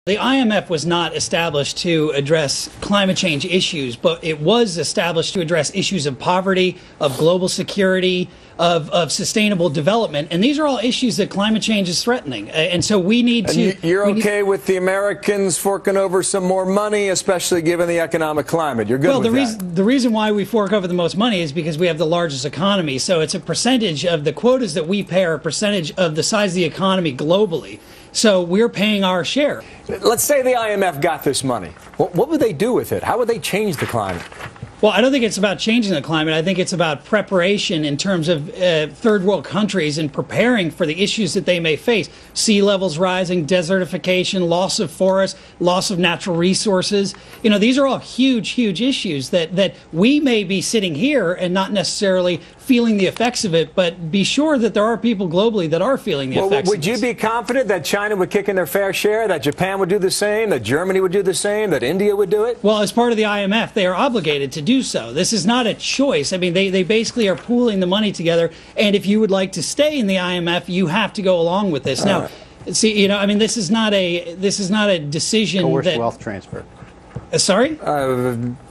The IMF was not established to address climate change issues, but it was established to address issues of poverty, of global security, of sustainable development. And these are all issues that climate change is threatening. And so we need to... You're okay with the Americans forking over some more money, especially given the economic climate? You're good with that? The reason why we fork over the most money is because we have the largest economy. So it's a percentage of the quotas that we pay, are a percentage of the size of the economy globally. So we're paying our share. Let's say the IMF got this money. What would they do with it? How would they change the climate? Well, I don't think it's about changing the climate. I think it's about preparation in terms of third world countries and preparing for the issues that they may face. Sea levels rising, desertification, loss of forests, loss of natural resources. You know, these are all huge, huge issues that we may be sitting here and not necessarily feeling the effects of it, but be sure that there are people globally that are feeling the effects of it. Would you be confident that China would kick in their fair share, that Japan would do the same, that Germany would do the same, that India would do it? Well, as part of the IMF, they are obligated to do so. This is not a choice. I mean, they basically are pooling the money together, and if you would like to stay in the IMF, you have to go along with this. Now, see, you know, I mean, this is not a decision coerced wealth transfer. Sorry?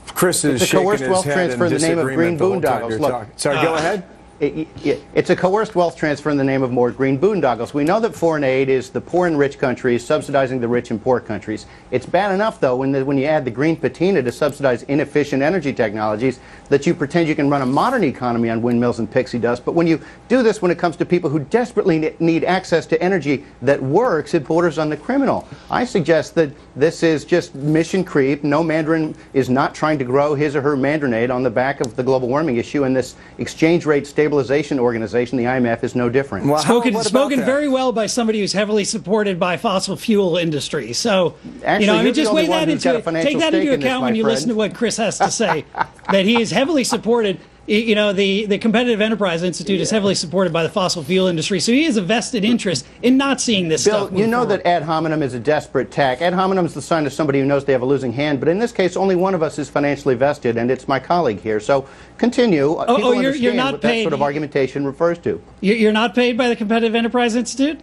Chris is it's a coerced wealth transfer in the name of green boondoggles. Look, sorry, go ahead. It's a coerced wealth transfer in the name of more green boondoggles. We know that foreign aid is the poor and rich countries subsidizing the rich and poor countries. It's bad enough, though, when you add the green patina to subsidize inefficient energy technologies, that you pretend you can run a modern economy on windmills and pixie dust. But when you do this when it comes to people who desperately need access to energy that works, it borders on the criminal. I suggest that this is just mission creep. No Mandarin is not trying to grow his or her Mandarinade on the back of the global warming issue, and this exchange rate stabilization organization, the IMF, is no different. Well, spoken very well by somebody who's heavily supported by fossil fuel industry. So, actually, you know, I mean, just weigh that into take that into account when you listen to what Chris has to say. That he is heavily supported. You know, the Competitive Enterprise Institute is heavily supported by the fossil fuel industry, so he has a vested interest in not seeing this stuff. Bill, you know that ad hominem is a desperate tack. Ad hominem is the sign of somebody who knows they have a losing hand, but in this case, only one of us is financially vested, and it's my colleague here. So continue. People understand not what paid. That sort of argumentation refers to. You're not paid by the Competitive Enterprise Institute?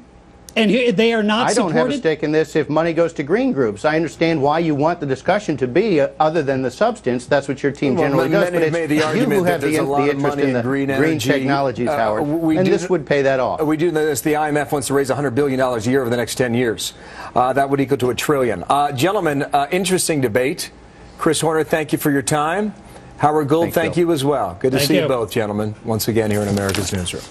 And they are not supported? I don't have a stake in this if money goes to green groups. I understand why you want the discussion to be other than the substance. That's what your team generally does. But it's you who have the interest in the green technologies, Howard. And this would pay that off. We do know this. The IMF wants to raise $100 billion a year over the next 10 years. That would equal to $1 trillion. Gentlemen, interesting debate. Chris Horner, thank you for your time. Howard Gould, thank you as well. Good to see you both, gentlemen, once again here in America's Newsroom.